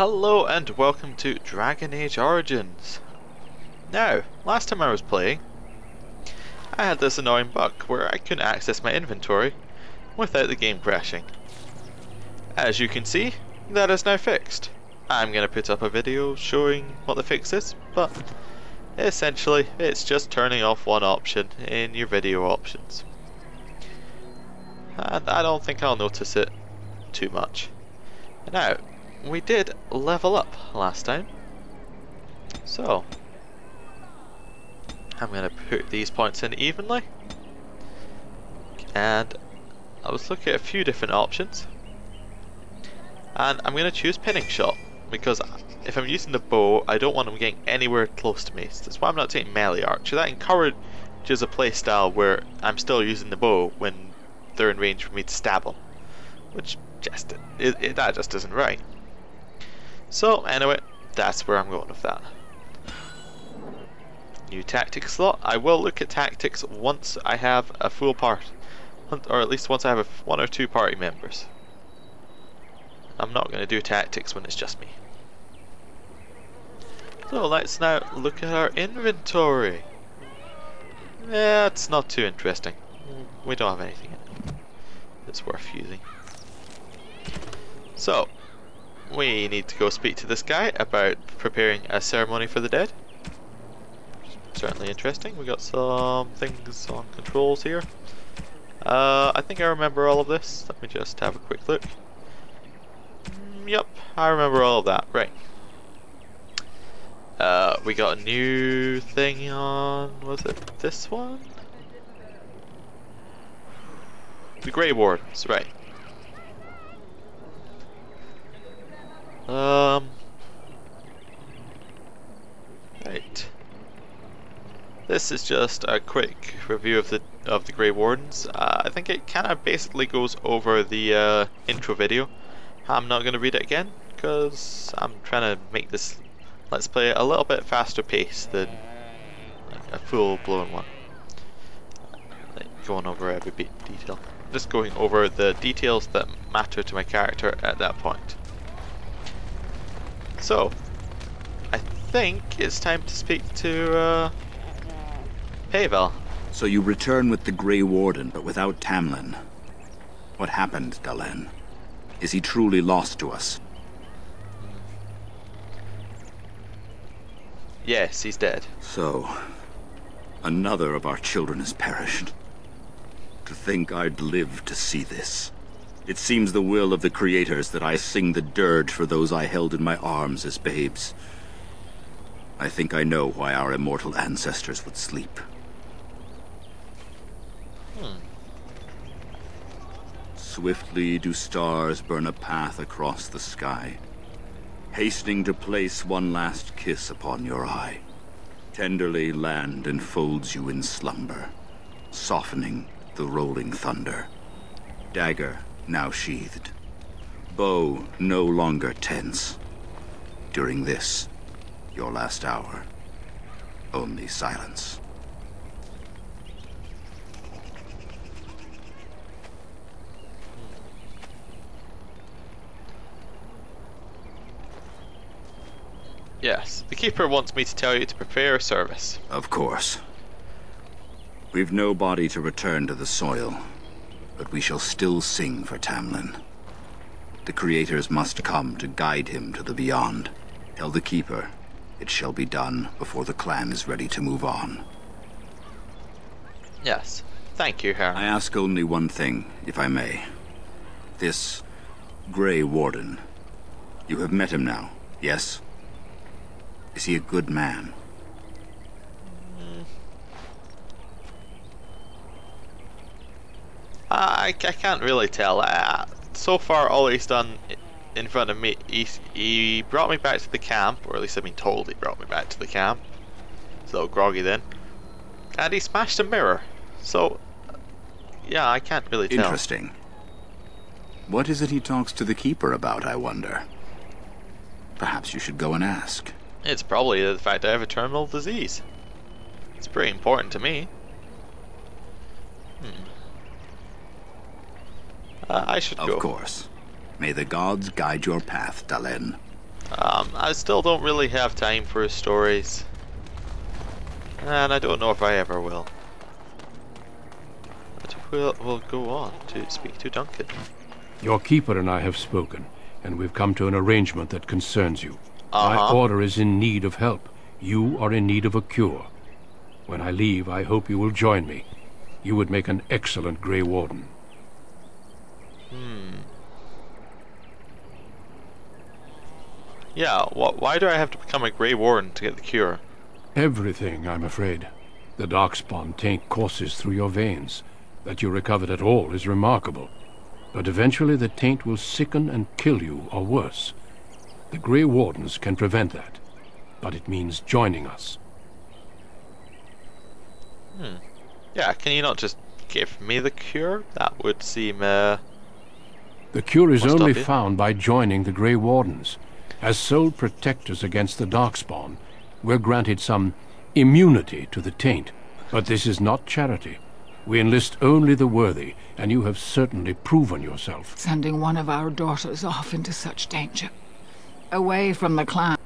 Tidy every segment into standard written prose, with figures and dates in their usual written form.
Hello and welcome to Dragon Age Origins. Now, last time I was playing, I had this annoying bug where I couldn't access my inventory without the game crashing. As you can see, that is now fixed. I'm going to put up a video showing what the fix is, but essentially it's just turning off one option in your video options. And I don't think I'll notice it too much. Now, we did level up last time, so I'm going to put these points in evenly, and I was looking at a few different options, and I'm going to choose pinning shot, because if I'm using the bow I don't want them getting anywhere close to me, so that's why I'm not taking melee archer. That encourages a playstyle where I'm still using the bow when they're in range for me to stab them, which that just isn't right. So anyway, that's where I'm going with that. New tactics slot. I will look at tactics once I have a full part, or at least once I have one or two party members. I'm not going to do tactics when it's just me. So let's now look at our inventory. Yeah, it's not too interesting. We don't have anything in it that's worth using. So we need to go speak to this guy about preparing a ceremony for the dead. Certainly interesting. We got some things on controls here. I think I remember all of this. Let me just have a quick look. Yep, I remember all of that. Right. We got a new thing on, was it this one? The Grey Wardens, right. Right. This is just a quick review of the Grey Wardens. I think it kind of basically goes over the intro video. I'm not going to read it again because I'm trying to make this Let's Play a little bit faster pace than a full-blown one. Like going over every detail. Just going over the details that matter to my character at that point. So, I think it's time to speak to Pavel. So you return with the Grey Warden, but without Tamlin. What happened, Dalen? Is he truly lost to us? Yes, he's dead. So, another of our children has perished. To think I'd live to see this. It seems the will of the creators that I sing the dirge for those I held in my arms as babes. I think I know why our immortal ancestors would sleep. Swiftly do stars burn a path across the sky, hastening to place one last kiss upon your eye. Tenderly land enfolds you in slumber, softening the rolling thunder. Dagger now sheathed, bow no longer tense. During this, your last hour, only silence. Yes, the Keeper wants me to tell you to prepare a service. Of course. We've no body to return to the soil, but we shall still sing for Tamlin. The creators must come to guide him to the beyond. Tell the Keeper, it shall be done before the clan is ready to move on. Yes, thank you, Herr. I ask only one thing, if I may. This Grey Warden, you have met him now, yes? Is he a good man? I can't really tell. So far, all he's done in front of me, he brought me back to the camp, or at least I've been told he brought me back to the camp. It's a little groggy then. And he smashed a mirror. So, yeah, I can't really tell. Interesting. What is it he talks to the Keeper about, I wonder? Perhaps you should go and ask. It's probably the fact I have a terminal disease. It's pretty important to me. I should go. Of course. May the gods guide your path, Dalen. I still don't really have time for stories. And I don't know if I ever will. But we'll go on to speak to Duncan. Your keeper and I have spoken, and we've come to an arrangement that concerns you. My order is in need of help. You are in need of a cure. When I leave, I hope you will join me. You would make an excellent Grey Warden. Yeah, why do I have to become a Grey Warden to get the cure? Everything, I'm afraid. The darkspawn taint courses through your veins. That you recovered at all is remarkable. But eventually the taint will sicken and kill you, or worse. The Grey Wardens can prevent that. But it means joining us. Yeah, can you not just give me the cure? That would seem, The cure is only obvious. found by joining the Grey Wardens. As sole protectors against the darkspawn, we're granted some immunity to the taint. But this is not charity. We enlist only the worthy, and you have certainly proven yourself. Sending one of our daughters off into such danger. Away from the clan.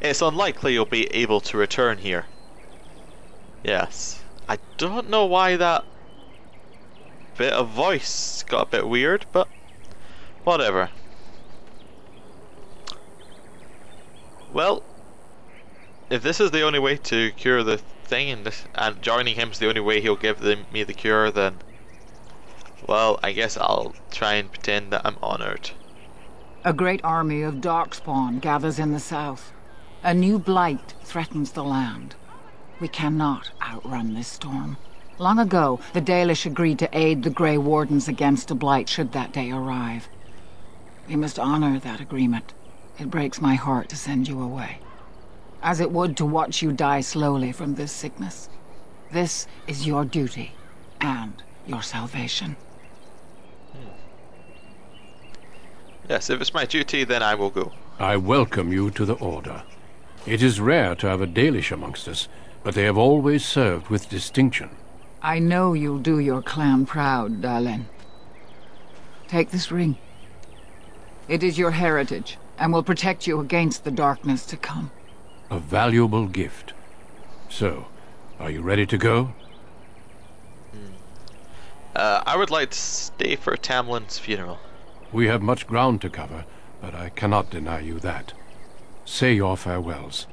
It's unlikely you'll be able to return here. Yes. I don't know why that bit of voice got a bit weird, but whatever. Well, if this is the only way to cure the thing, and joining him's the only way he'll give me the cure, then, well, I guess I'll try and pretend that I'm honored. A great army of darkspawn gathers in the south. A new blight threatens the land. We cannot outrun this storm. Long ago, the Dalish agreed to aid the Grey Wardens against a blight should that day arrive. We must honor that agreement. It breaks my heart to send you away, as it would to watch you die slowly from this sickness. This is your duty, and your salvation. Yes, if it's my duty, then I will go. I welcome you to the Order. It is rare to have a Dalish amongst us, but they have always served with distinction. I know you'll do your clan proud, Dalish. Take this ring. It is your heritage, and will protect you against the darkness to come. A valuable gift. So, are you ready to go? I would like to stay for Tamlin's funeral. We have much ground to cover, but I cannot deny you that. Say your farewells.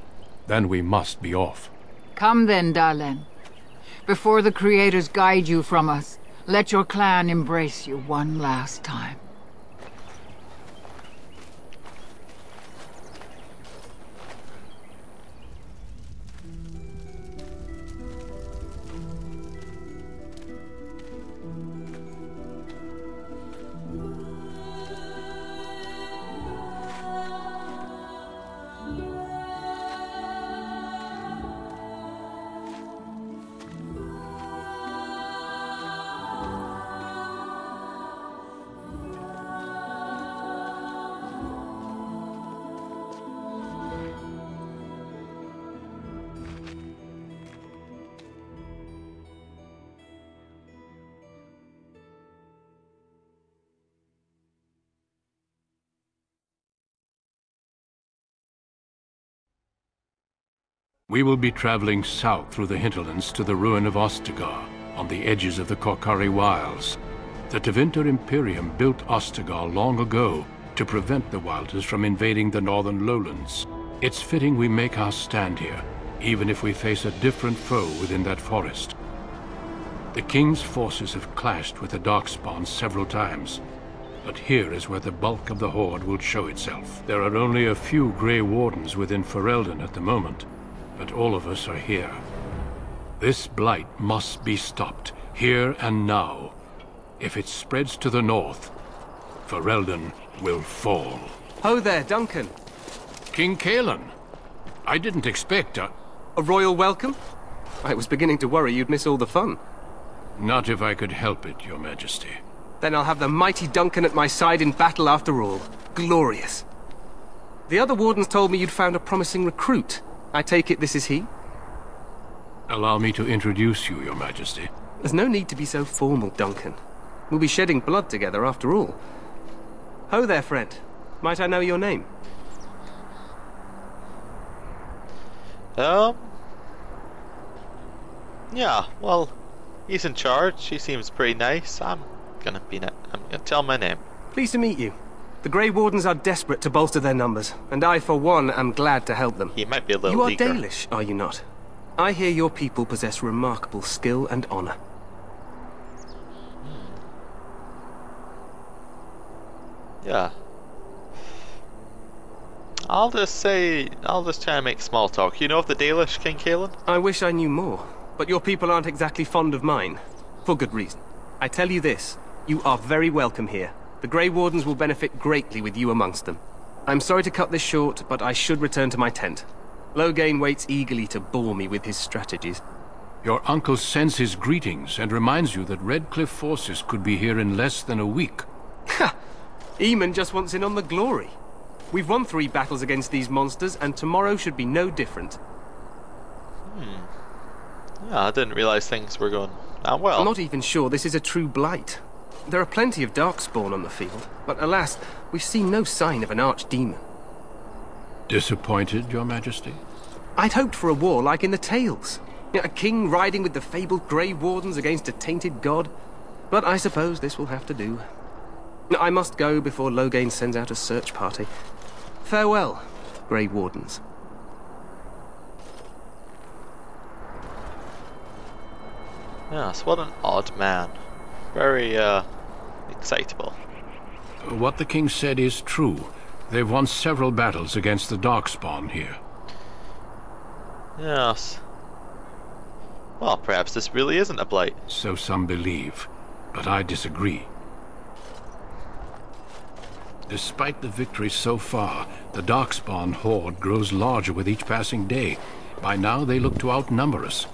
Then we must be off. Come then, Dalish. Before the Creators guide you from us, let your clan embrace you one last time. We will be traveling south through the hinterlands to the ruin of Ostagar, on the edges of the Korkari Wilds. The Tevinter Imperium built Ostagar long ago to prevent the Wilders from invading the northern lowlands. It's fitting we make our stand here, even if we face a different foe within that forest. The King's forces have clashed with the Darkspawn several times, but here is where the bulk of the Horde will show itself. There are only a few Grey Wardens within Ferelden at the moment, but all of us are here. This blight must be stopped, here and now. If it spreads to the north, Ferelden will fall. Ho there, Duncan. King Kaelan. I didn't expect a royal welcome? I was beginning to worry you'd miss all the fun. Not if I could help it, Your Majesty. Then I'll have the mighty Duncan at my side in battle after all. Glorious. The other wardens told me you'd found a promising recruit. I take it this is he? Allow me to introduce you, Your Majesty. There's no need to be so formal, Duncan. We'll be shedding blood together after all. Ho there, friend. Might I know your name? Yeah, well, he's in charge. He seems pretty nice. I'm gonna tell my name. Pleased to meet you. The Grey Wardens are desperate to bolster their numbers, and I, for one, am glad to help them. He might be a little You are eager. Dalish, are you not? I hear your people possess remarkable skill and honor. Yeah. I'll just try and make small talk. You know of the Dalish, King Kalen? I wish I knew more, but your people aren't exactly fond of mine. For good reason. I tell you this, you are very welcome here. The Grey Wardens will benefit greatly with you amongst them. I'm sorry to cut this short, but I should return to my tent. Loghain waits eagerly to bore me with his strategies. Your uncle sends his greetings and reminds you that Redcliffe forces could be here in less than a week. Ha! Eamon just wants in on the glory. We've won 3 battles against these monsters, and tomorrow should be no different. Yeah, I didn't realize things were going that well. I'm not even sure this is a true blight. There are plenty of darkspawn on the field, but alas, we've seen no sign of an archdemon. Disappointed, Your Majesty? I'd hoped for a war like in the tales. A king riding with the fabled Grey Wardens against a tainted god. But I suppose this will have to do. I must go before Loghain sends out a search party. Farewell, Grey Wardens. Yes, what an odd man. Very, excitable. What the king said is true. They've won several battles against the Darkspawn here. Yes. Well, perhaps this really isn't a blight. So some believe, but I disagree. Despite the victory so far, the Darkspawn horde grows larger with each passing day. By now, they look to outnumber us.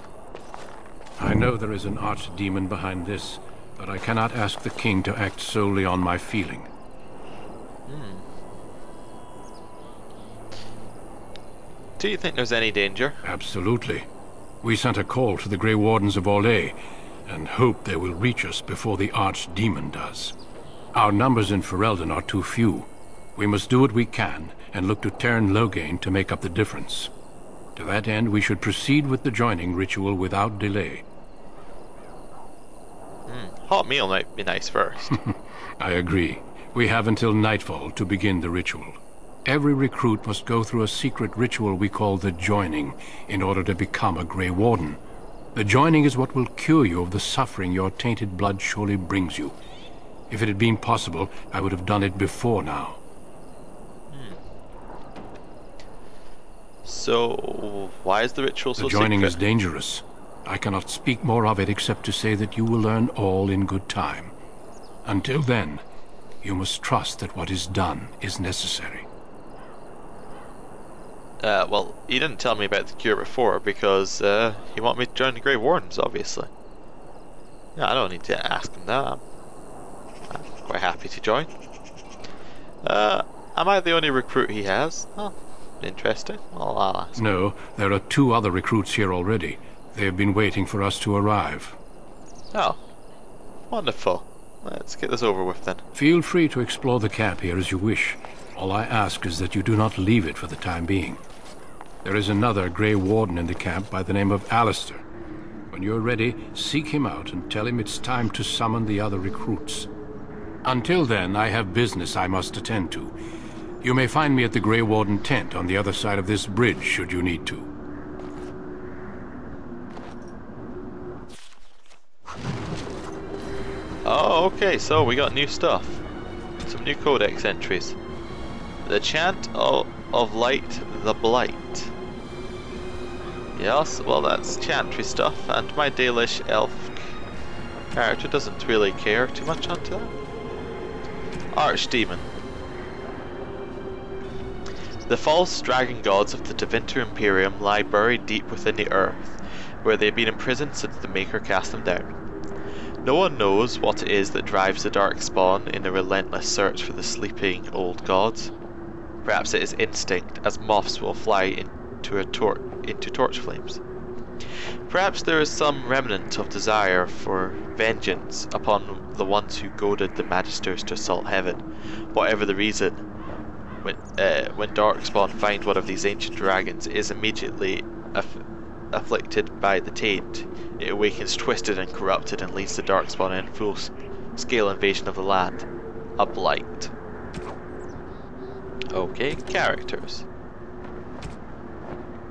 I know there is an archdemon behind this, but I cannot ask the king to act solely on my feeling. Do you think there's any danger? Absolutely. We sent a call to the Grey Wardens of Orlais, and hope they will reach us before the archdemon does. Our numbers in Ferelden are too few. We must do what we can, and look to Teyrn Loghain to make up the difference. To that end, we should proceed with the joining ritual without delay. Hot meal might be nice first. I agree. We have until nightfall to begin the ritual. Every recruit must go through a secret ritual we call the joining in order to become a Grey Warden. The joining is what will cure you of the suffering your tainted blood surely brings you. If it had been possible, I would have done it before now. So, why is the ritual so secret? The joining is secret? dangerous. I cannot speak more of it except to say that you will learn all in good time. Until then, you must trust that what is done is necessary. Well, you didn't tell me about the cure before because you want me to join the Grey Wardens, obviously. Yeah, I don't need to ask him that. I'm quite happy to join. Am I the only recruit he has? Oh, interesting. Well, I'll ask. No, there are 2 other recruits here already. They have been waiting for us to arrive. Oh, wonderful. Let's get this over with then. Feel free to explore the camp here as you wish. All I ask is that you do not leave it for the time being. There is another Grey Warden in the camp by the name of Alistair. When you're ready, seek him out and tell him it's time to summon the other recruits. Until then, I have business I must attend to. You may find me at the Grey Warden tent on the other side of this bridge, should you need to. Oh, okay, so we got new stuff. Some new codex entries. The Chant of Light, the Blight. Yes, well that's chantry stuff, and my Dalish elf character doesn't really care too much onto that. Archdemon. The false dragon gods of the Tevinter Imperium lie buried deep within the earth, where they have been imprisoned since the Maker cast them down. No one knows what it is that drives the Darkspawn in a relentless search for the sleeping old gods. Perhaps it is instinct, as moths will fly into torch flames. Perhaps there is some remnant of desire for vengeance upon the ones who goaded the Magisters to assault heaven. Whatever the reason, when Darkspawn finds one of these ancient dragons, it is immediately afflicted by the taint. It awakens twisted and corrupted and leads the Darkspawn in full-scale invasion of the land. A Blight. Okay, characters.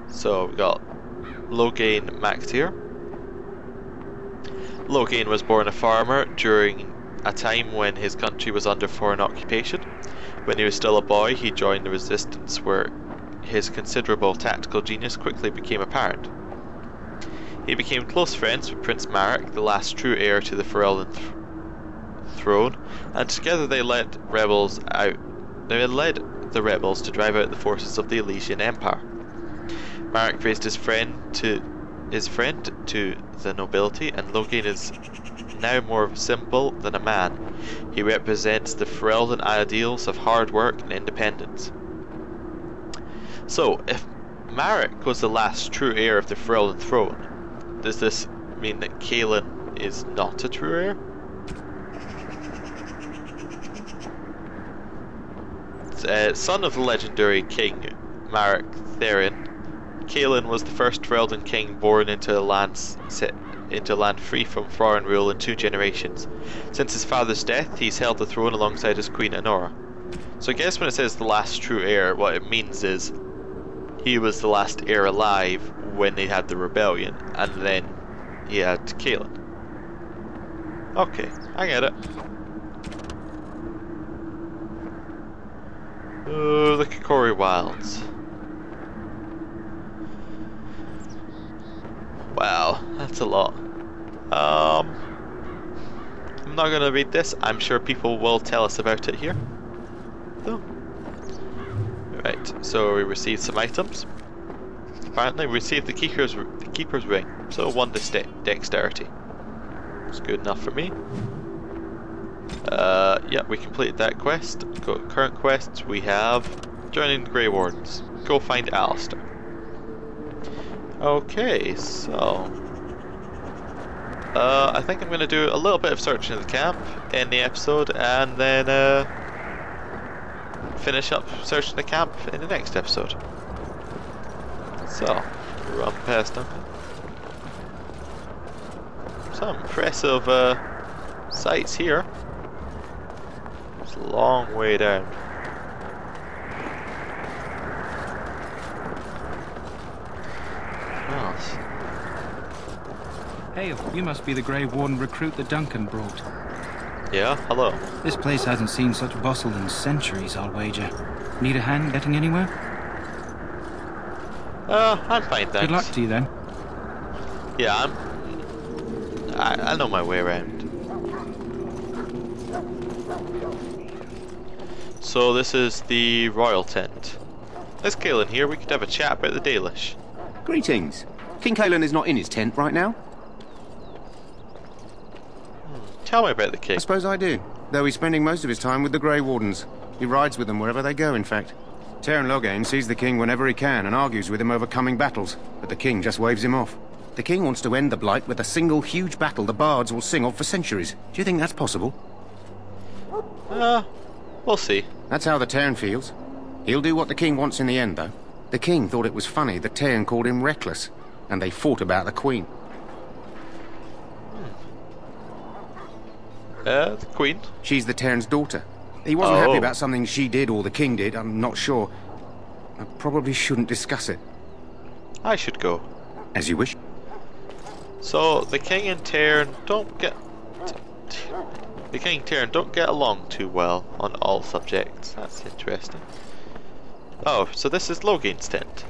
So we got Loghain MacTier. Loghain was born a farmer during a time when his country was under foreign occupation. When he was still a boy, he joined the resistance, where his considerable tactical genius quickly became apparent. He became close friends with Prince Marek, the last true heir to the Ferelden throne, and together they led the rebels to drive out the forces of the Elysian Empire. Marek raised his friend to the nobility, and Loghain is now more of a symbol than a man. He represents the Ferelden ideals of hard work and independence. So, if Marek was the last true heir of the Ferelden throne, does this mean that Kaelin is not a true heir? Son of the legendary king Marek Therin, Kaelin was the first Ferelden king born into a land free from foreign rule in 2 generations. Since his father's death, he's held the throne alongside his queen Anora. So I guess when it says the last true heir, what it means is he was the last heir alive when they had the rebellion, and then he had Kaelin. Okay, I get it. Oh, the Kokori Wilds. Wow, that's a lot. I'm not gonna read this. I'm sure people will tell us about it here. So. Right, so we received some items. Apparently we received the Keeper's Ring, so 1 dexterity. It's good enough for me. Yeah, we completed that quest. Go current quests. We have joining the Grey Wardens. Go find Alistair. Okay, so I think I'm going to do a little bit of searching of the camp in the episode, and then finish up searching the camp in the next episode. So, run past them. Some impressive sights here. It's a long way down. Hey, you must be the Grey Warden recruit that Duncan brought. Yeah, hello. This place hasn't seen such bustle in centuries, I'll wager. Need a hand getting anywhere? I'm fine, thanks. Good luck to you then. Yeah, I know my way around. So this is the royal tent. There's Kaelin here. We could have a chat about the Dalish. Greetings. King Kaelin is not in his tent right now. Tell me about the king. I suppose I do, though he's spending most of his time with the Grey Wardens. He rides with them wherever they go, in fact. Teyrn Loghain sees the king whenever he can and argues with him over coming battles, but the king just waves him off. The king wants to end the Blight with a single huge battle the bards will sing of for centuries. Do you think that's possible? We'll see. That's how the Teyrn feels. He'll do what the king wants in the end, though. The king thought it was funny that Teyrn called him reckless, and they fought about the queen. The queen? She's the Teyrn's daughter. He wasn't happy about something she did or the king did, I'm not sure. I probably shouldn't discuss it. I should go. As you wish. So, the king and Teyrn don't get... The king and Teyrn don't get along too well on all subjects. That's interesting. Oh, so this is Loghain's tent.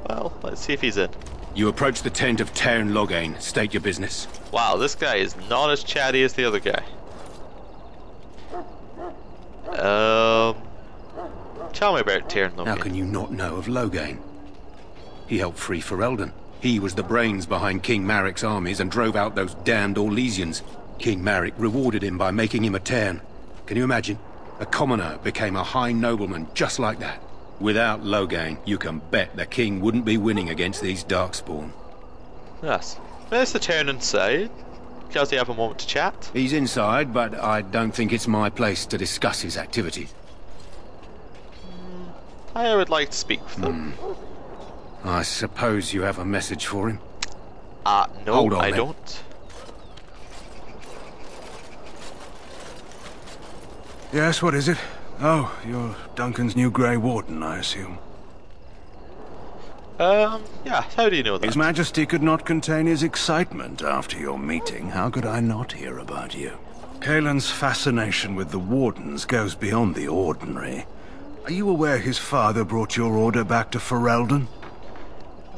Well, let's see if he's in. You approach the tent of Teyrn Loghain. State your business. Wow, this guy is not as chatty as the other guy. Tell me about Teyrn Loghain. How can you not know of Loghain? He helped free Ferelden. He was the brains behind King Marek's armies and drove out those damned Orlesians. King Marek rewarded him by making him a Teyrn. Can you imagine? A commoner became a high nobleman just like that. Without Loghain, you can bet the king wouldn't be winning against these Darkspawn. Yes. There's the turn inside. Does he have a moment to chat? He's inside, but I don't think it's my place to discuss his activities. I would like to speak with him. I suppose you have a message for him? No, Hold on, I then. don't. Yes, what is it? Oh, you're Duncan's new Grey Warden, I assume. Yeah, how do you know that? His Majesty could not contain his excitement after your meeting. How could I not hear about you? Kaelin's fascination with the Wardens goes beyond the ordinary. Are you aware his father brought your order back to Ferelden?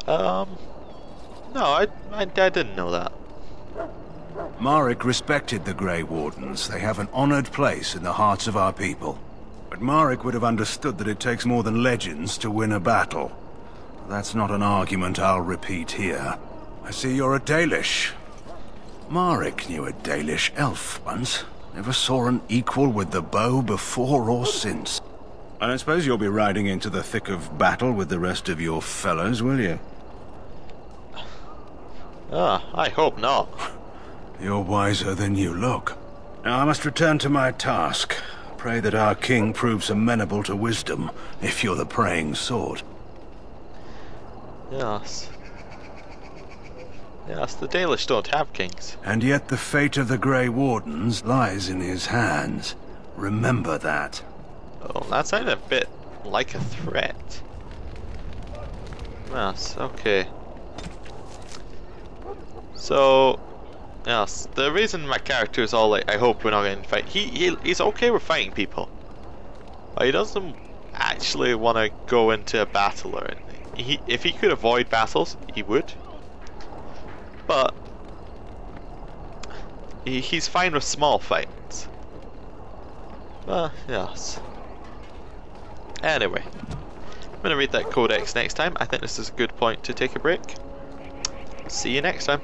No, I didn't know that. Marek respected the Grey Wardens. They have an honored place in the hearts of our people. But Marek would have understood that it takes more than legends to win a battle. That's not an argument I'll repeat here. I see you're a Dalish. Marek knew a Dalish elf once. Never saw an equal with the bow before or since. I don't suppose you'll be riding into the thick of battle with the rest of your fellows, will you? I hope not. You're wiser than you look. Now I must return to my task. Pray that our king proves amenable to wisdom, if you're the praying sort. Yes. Yes, the Dalish don't have kings. And yet the fate of the Grey Wardens lies in his hands. Remember that. Oh, that sounded a bit like a threat. Yes, okay. So, yes, the reason my character is all like, I hope we're not going to fight. He's okay with fighting people. But he doesn't actually want to go into a battle or anything. If he could avoid battles, he would. But he's fine with small fights. Yes. Anyway, I'm going to read that codex next time. I think this is a good point to take a break. See you next time.